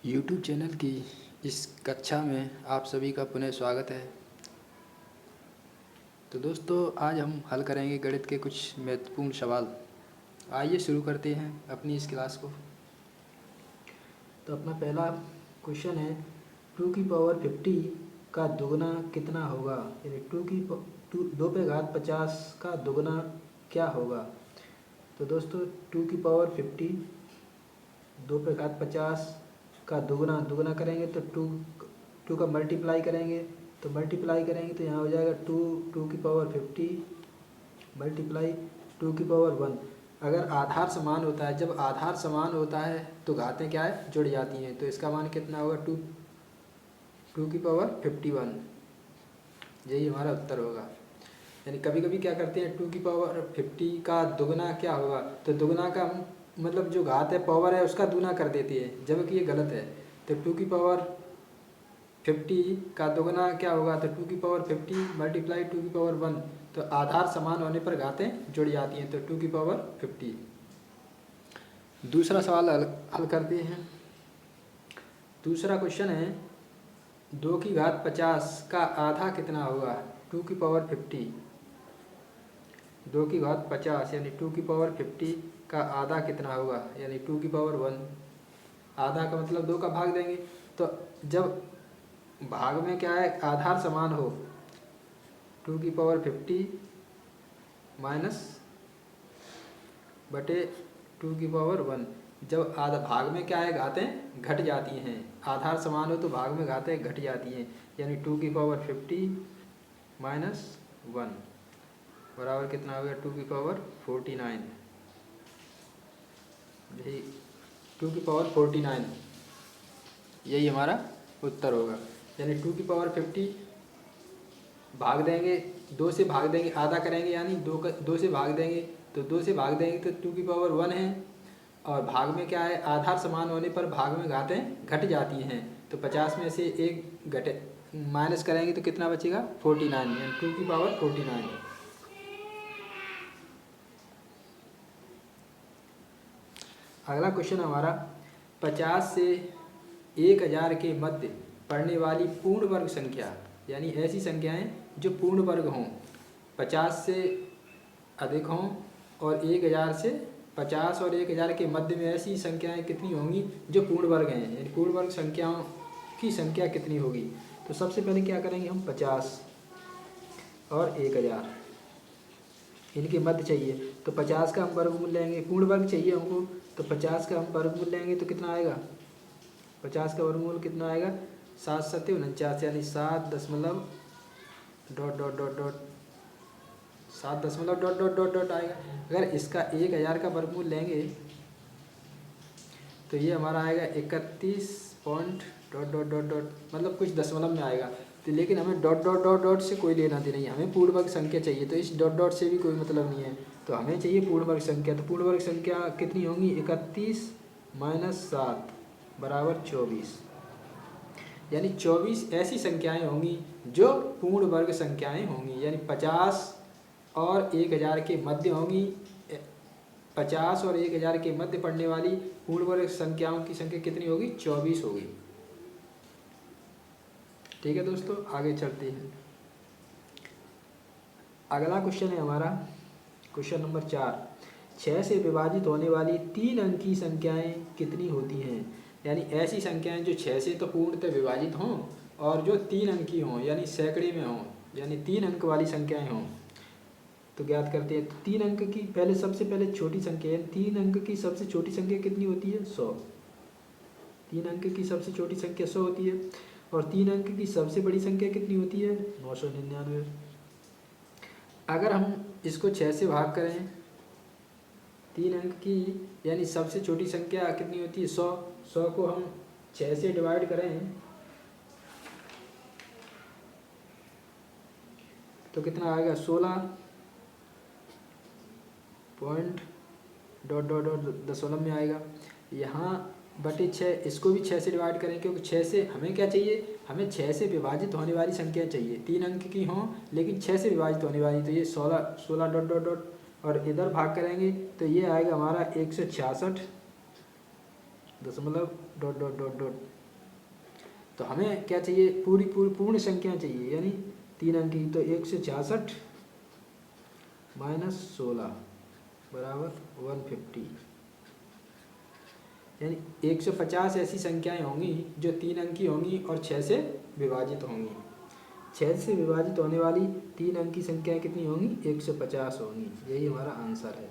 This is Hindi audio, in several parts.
YouTube चैनल की इस कक्षा में आप सभी का पुनः स्वागत है। तो दोस्तों, आज हम हल करेंगे गणित के कुछ महत्वपूर्ण सवाल। आइए शुरू करते हैं अपनी इस क्लास को। तो अपना पहला क्वेश्चन है, 2 की पावर 50 का दुगना कितना होगा, यानी 2 पे घात 50 का दुगना क्या होगा। तो दोस्तों 2 की पावर 50 2 पे घात 50 का दुगना दुगना करेंगे तो टू का मल्टीप्लाई करेंगे तो यहाँ हो जाएगा 2 की पावर 50 मल्टीप्लाई 2 की पावर 1। अगर आधार समान होता है, जब आधार समान होता है तो घातें क्या है, जुड़ जाती हैं। तो इसका मान कितना होगा, 2 की पावर 51। यही हमारा उत्तर होगा। यानी कभी कभी क्या करते हैं, 2 की पावर 50 का दुगना क्या होगा, तो दुगना का मतलब जो घात है, पावर है, उसका दूना कर देती है, जबकि ये गलत है। तो 2 की पावर 50 का दुगना क्या होगा, तो 2 की पावर 50 मल्टीप्लाई 2 की पावर 1। तो आधार समान होने पर घातें जुड़ जाती हैं, तो 2 की पावर 50। दूसरा सवाल हल करते हैं। दूसरा क्वेश्चन है, 2 की घात 50 का आधा कितना होगा। 2 की पावर 50 2 की घात 50 यानी 2 की पावर 50 का आधा कितना होगा, यानी 2 की पावर 1। आधा का मतलब 2 का भाग देंगे। तो जब भाग में क्या है, आधार समान हो, 2 की पावर 50 माइनस बटे 2 की पावर 1। जब आधा भाग में क्या है, घातें घट जाती हैं। आधार समान हो तो भाग में घातें घट जाती हैं, यानी 2 की पावर 50 माइनस 1 बराबर कितना हो गया, 2 की पावर 49। यही 2 की पावर 49 यही हमारा उत्तर होगा। यानी 2 की पावर 50 भाग देंगे, 2 से भाग देंगे, आधा करेंगे, यानी 2 से भाग देंगे। तो 2 से भाग देंगे तो 2 की पावर 1 है, और भाग में क्या है, आधार समान होने पर भाग में घातें घट जाती हैं। तो 50 में से एक घटे माइनस करेंगे तो कितना बचेगा, 49, यानी 2 की पावर 49। अगला क्वेश्चन हमारा, 50 से 1000 के मध्य पड़ने वाली पूर्ण वर्ग संख्या, यानी ऐसी संख्याएं जो पूर्ण वर्ग हों, 50 से अधिक हों और 1000 से 50 और 1000 के मध्य में ऐसी संख्याएं कितनी होंगी जो पूर्ण वर्ग हैं, यानी पूर्ण वर्ग संख्याओं की संख्या कितनी होगी। तो सबसे पहले क्या करेंगे हम, 50 और 1000 इनके मध्य चाहिए। तो 50 का हम वर्गमूल लेंगे, पूर्ण वर्ग चाहिए हमको, तो 50 का हम वर्गमूल लेंगे तो कितना आएगा, 50 का वर्गमूल कितना आएगा, 7 सत्ते 49, यानी 7 आएगा। अगर इसका 1000 का वर्गमूल लेंगे तो ये हमारा आएगा 31 पॉइंट मतलब कुछ दशमलव में आएगा। तो लेकिन हमें डॉट से कोई लेना देना नहीं, हमें पूर्ण वर्ग संख्या चाहिए। तो इस डॉट से भी कोई मतलब नहीं है, तो हमें चाहिए पूर्ण वर्ग संख्या। तो पूर्ण वर्ग संख्या कितनी होंगी, 31 माइनस 7 बराबर 24, यानी 24 ऐसी संख्याएं होंगी जो पूर्ण वर्ग संख्याएं होंगी, यानी 50 और 1000 के मध्य होंगी। 50 और 1000 के मध्य पड़ने वाली पूर्ण वर्ग संख्याओं की संख्या कितनी होगी, 24 होगी। ठीक है दोस्तों, आगे चलते हैं। अगला क्वेश्चन है हमारा क्वेश्चन नंबर 4, 6 से विभाजित होने वाली 3 अंक की संख्याएं कितनी होती हैं। यानी ऐसी संख्याएं जो 6 से तो पूर्णतः विभाजित हों और जो 3 अंक की हों, यानी सैकड़े में हों, यानी 3 अंक वाली संख्याएं हों। तो ज्ञात करते हैं। 3 अंक की पहले सबसे पहले छोटी संख्या है, 3 अंक की सबसे छोटी संख्या कितनी होती है, 100। 3 अंक की सबसे छोटी संख्या 100 होती है, और 3 अंक की सबसे बड़ी संख्या कितनी होती है, 999। अगर हम इसको 6 से भाग करें, 3 अंक की यानी सबसे छोटी संख्या कितनी होती है, 100। 100 को हम 6 से डिवाइड करें तो कितना आएगा, 16 पॉइंट दशमलव में आएगा। यहाँ बटे 6, इसको भी 6 से डिवाइड करें, क्योंकि 6 से हमें क्या चाहिए, हमें 6 से विभाजित होने वाली संख्या चाहिए, 3 अंक की हों लेकिन 6 से विभाजित होने वाली। तो ये 16 और इधर भाग करेंगे तो ये आएगा हमारा 166 दशमलव डॉट डॉट डॉट डॉट। तो हमें क्या चाहिए, पूरी पूरी पूर्ण संख्या चाहिए, यानी 3 अंक की। तो 166 माइनस 16 बराबर 150, यानी 150 ऐसी संख्याएं होंगी जो 3 अंकी होंगी और 6 से विभाजित होंगी। 6 से विभाजित होने वाली 3 अंकी संख्याएं कितनी होंगी, 150 होंगी। यही हमारा आंसर है।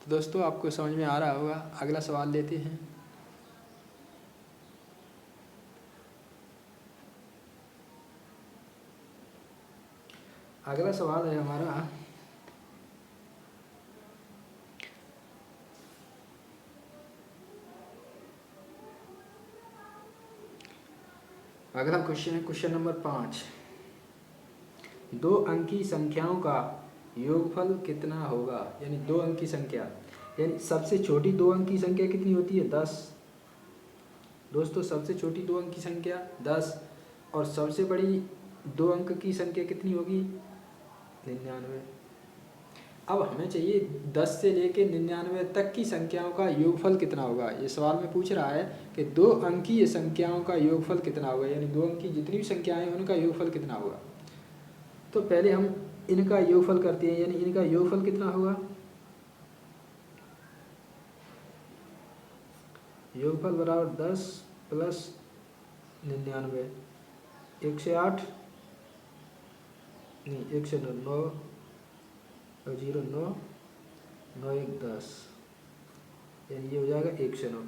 तो दोस्तों आपको समझ में आ रहा होगा। अगला सवाल लेते हैं। अगला सवाल है हमारा, अगला क्वेश्चन है क्वेश्चन नंबर 5। 2 अंकी संख्याओं का योगफल कितना होगा, यानी 2 अंकी संख्या, यानी सबसे छोटी 2 अंकी संख्या कितनी होती है, 10। दोस्तों सबसे छोटी 2 अंकी संख्या 10 और सबसे बड़ी 2 अंक की संख्या कितनी होगी, 99। अब हमें चाहिए 10 से लेके 99 तक की संख्याओं का योगफल कितना होगा। ये सवाल में पूछ रहा है कि 2 अंकीय संख्याओं का योगफल कितना होगा, यानी 2 अंकी जितनी भी संख्याएं हैं उनका योगफल कितना होगा। तो पहले हम इनका योगफल करते हैं, यानी इनका योगफल कितना होगा, योगफल बराबर 10 प्लस 99, 108 नहीं 109 और 0 9 9 1 10, यानी ये हो जाएगा 109।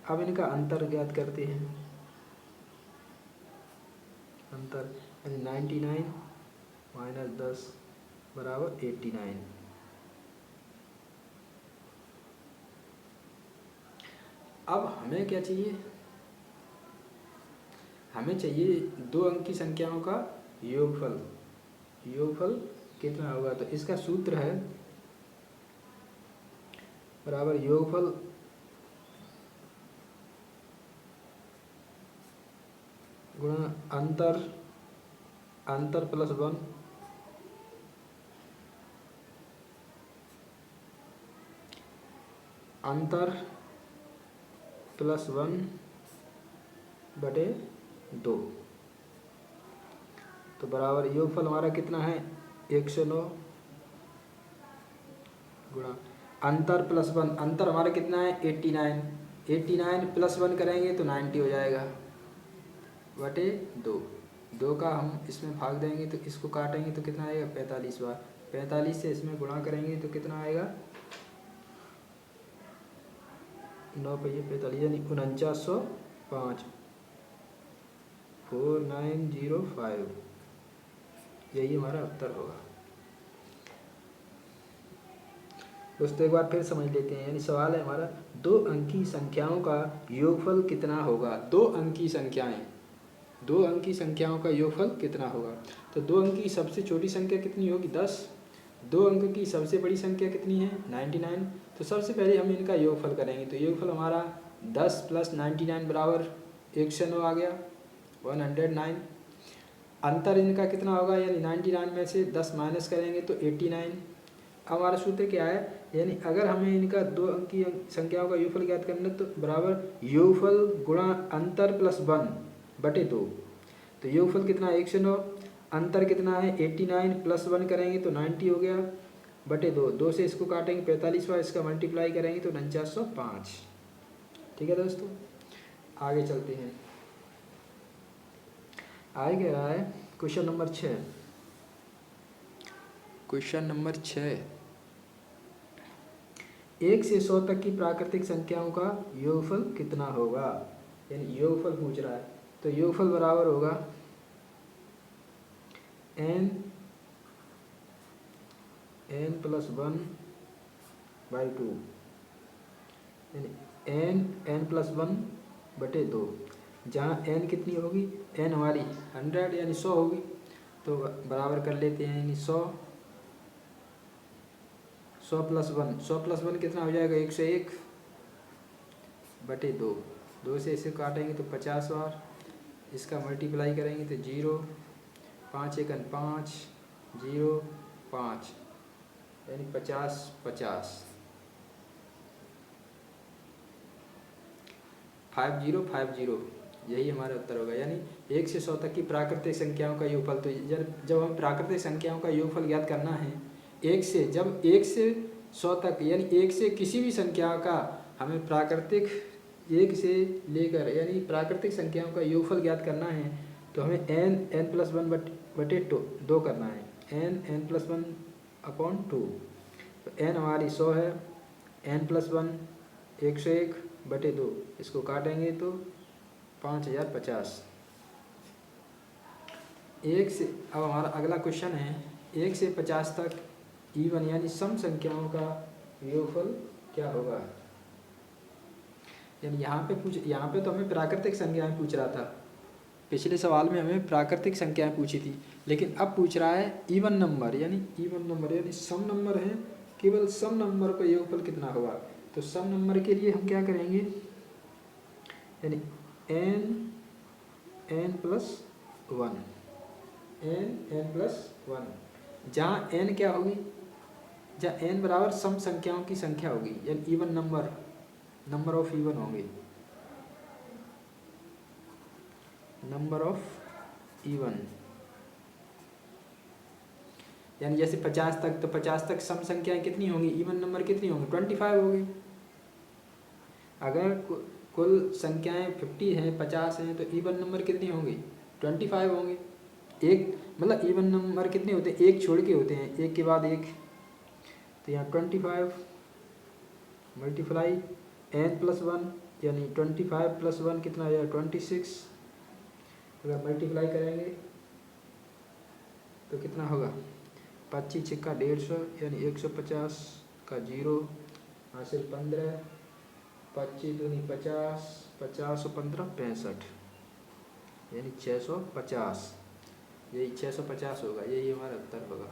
अब इनका अंतर ज्ञात करते हैं। अंतर यानी 99 माइनस 10 बराबर 89। अब हमें क्या चाहिए, हमें चाहिए 2 अंकी संख्याओं का योगफल। योगफल कितना होगा, तो इसका सूत्र है बराबर योगफल गुणा अंतर, अंतर प्लस 1 अंतर प्लस 1 बटे 2। तो बराबर योगफल हमारा कितना है, 109 गुणा अंतर प्लस 1, अंतर हमारा कितना है 89, 89 प्लस 1 करेंगे तो 90 हो जाएगा बटे 2। 2 का हम इसमें भाग देंगे तो इसको काटेंगे तो कितना आएगा 45 बार, 45 से इसमें गुणा करेंगे तो कितना आएगा 9 पे 45 यानी 4905 4905, यही हमारा उत्तर होगा। दोस्तों एक बार फिर समझ लेते हैं, यानी सवाल है हमारा 2 अंकी संख्याओं का योगफल कितना होगा। 2 अंकी संख्याएं, 2 अंकी संख्याओं का योगफल कितना होगा। तो 2 अंक की सबसे छोटी संख्या कितनी होगी, 10। 2 अंक की सबसे बड़ी संख्या कितनी है, 99। तो सबसे पहले हम इनका योगफल करेंगे। तो योगफल हमारा 10 प्लस 99 बराबर 109 आ गया, 109। अंतर इनका कितना होगा, यानी 99 में से 10 माइनस करेंगे तो 89। हमारा सूत्र क्या है, यानी अगर हमें इनका 2 अंकीय संख्याओं का योगफल ज्ञात करना है तो बराबर योगफल गुणा अंतर प्लस 1 बटे 2। तो योगफल कितना है 109, अंतर कितना है 89 प्लस 1 करेंगे तो 90 हो गया बटे 2। 2 से इसको काटेंगे 45 बार, इसका मल्टीप्लाई करेंगे तो 4905। ठीक है दोस्तों, आगे चलते हैं। आगे कह रहा है क्वेश्चन नंबर 6। क्वेश्चन नंबर 6, 1 से 100 तक की प्राकृतिक संख्याओं का योगफल कितना होगा, यानी योगफल पूछ रहा है। तो योगफल बराबर होगा n प्लस 1 बाई 2, यानी n प्लस 1 बटे 2। जहाँ n कितनी होगी, n हमारी 100 यानी 100 होगी। तो बराबर कर लेते हैं, यानी 100 प्लस 1, 100 प्लस 1 कितना हो जाएगा 101 बटे 2। 2 से इसे काटेंगे तो 50 बार, इसका मल्टीप्लाई करेंगे तो 0 5 1 5 0 5, यानी 50 50। 5050, यही हमारा उत्तर होगा। यानी 1 से 100 तक की प्राकृतिक संख्याओं का योगफल। तो जब हमें प्राकृतिक संख्याओं का योगफल ज्ञात करना है, जब 1 से 100 तक, यानी 1 से किसी भी संख्या का हमें प्राकृतिक 1 से लेकर यानी प्राकृतिक संख्याओं का योगफल ज्ञात करना है, तो हमें n+1/2 करना है, n+1/2। तो n हमारी 100 है, n+1 101/2, इसको काटेंगे तो 5050। अब हमारा अगला क्वेश्चन है, 1 से 50 तक इवन यानी सम संख्याओं का योगफल क्या होगा। यानी यहाँ पे तो हमें प्राकृतिक संख्याएं पूछ रहा था, पिछले सवाल में हमें प्राकृतिक संख्याएं पूछी थी, लेकिन अब पूछ रहा है इवन नंबर यानी सम नंबर है, केवल सम नंबर का योगफल कितना होगा। तो सम नंबर के लिए हम क्या करेंगे, यानी n+1, जहाँ n क्या होगी, जहाँ n बराबर सम संख्याओं की संख्या होगी, यानी इवन नंबर ऑफ इवन होंगे, नंबर ऑफ इवन। यानी जैसे 50 तक, तो 50 तक सम संख्याएं कितनी होंगी, इवन नंबर कितनी होंगी, 25 होगी। अगर कुल संख्याएं 50 हैं, 50 हैं, तो इवन नंबर कितनी होंगी, 25 होंगे। एक मतलब इवन नंबर कितने होते हैं, एक छोड़ के होते हैं, एक के बाद एक। तो यहाँ 25 मल्टीप्लाई n+1, यानी 25+1 कितना आ जाएगा, 26। अगर मल्टीप्लाई करेंगे तो कितना होगा, 25 × 150, यानी 150 का 0 हासिल 15, 25 दूनी 50, 50 और 15 65, यानी 650। यही 650 होगा, यही हमारा उत्तर होगा।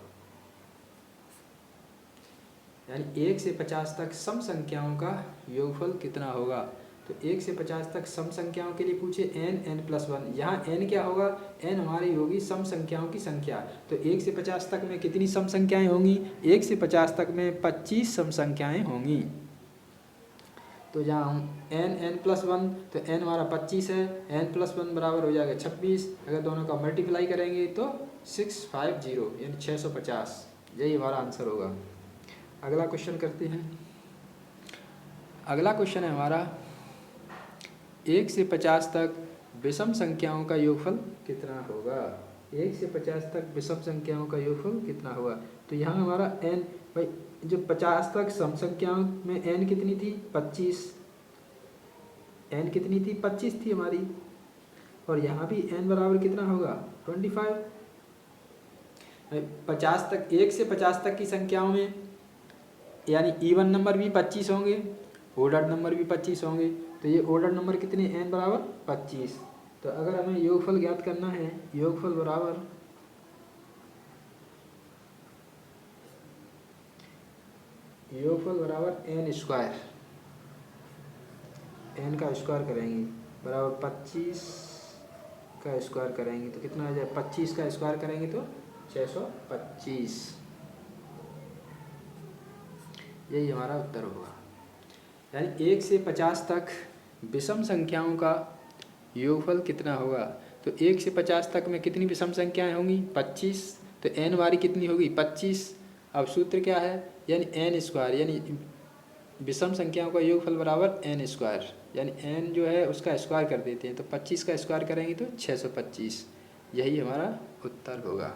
यानी 1 से 50 तक सम संख्याओं का योगफल कितना होगा। तो 1 से 50 तक सम संख्याओं के लिए पूछे n+1, यहाँ n क्या होगा, n हमारी होगी सम संख्याओं की संख्या। तो 1 से 50 तक में कितनी सम संख्याएं होंगी, 1 से 50 तक में 25 सम संख्याएं होंगी। तो जहाँ हम n+1, तो n हमारा 25 है, n+1 बराबर हो जाएगा 26। अगर दोनों का मल्टीप्लाई करेंगे तो 650, यानी 650, यही हमारा आंसर होगा। अगला क्वेश्चन करते हैं। अगला क्वेश्चन है हमारा, 1 से 50 तक विषम संख्याओं का योगफल कितना होगा। 1 से 50 तक विषम संख्याओं का योगफल कितना होगा। तो यहाँ हमारा n, भाई जो 50 तक सम संख्याओं में n कितनी थी, 25, n कितनी थी, 25 थी हमारी। और यहाँ भी n बराबर कितना होगा, 25। 50 तक, 1 से 50 तक की संख्याओं में यानी इवन नंबर भी 25 होंगे, ऑर्डर नंबर भी 25 होंगे। तो ये ऑर्डर नंबर कितने, n बराबर 25। तो अगर हमें योगफल ज्ञात करना है, योगफल बराबर n², n का स्क्वायर करेंगे बराबर 25 का स्क्वायर करेंगे तो कितना आ जाए, 25 का स्क्वायर करेंगे तो 625, यही हमारा उत्तर होगा। यानी 1 से 50 तक विषम संख्याओं का योगफल कितना होगा। तो 1 से 50 तक में कितनी विषम संख्याएं होंगी, 25। तो n वाली कितनी होगी, 25। अब सूत्र क्या है, यानी n², यानी विषम संख्याओं का योगफल बराबर n², यानी n जो है उसका स्क्वायर कर देते हैं। तो 25 का स्क्वायर करेंगे तो 625, यही हमारा उत्तर होगा।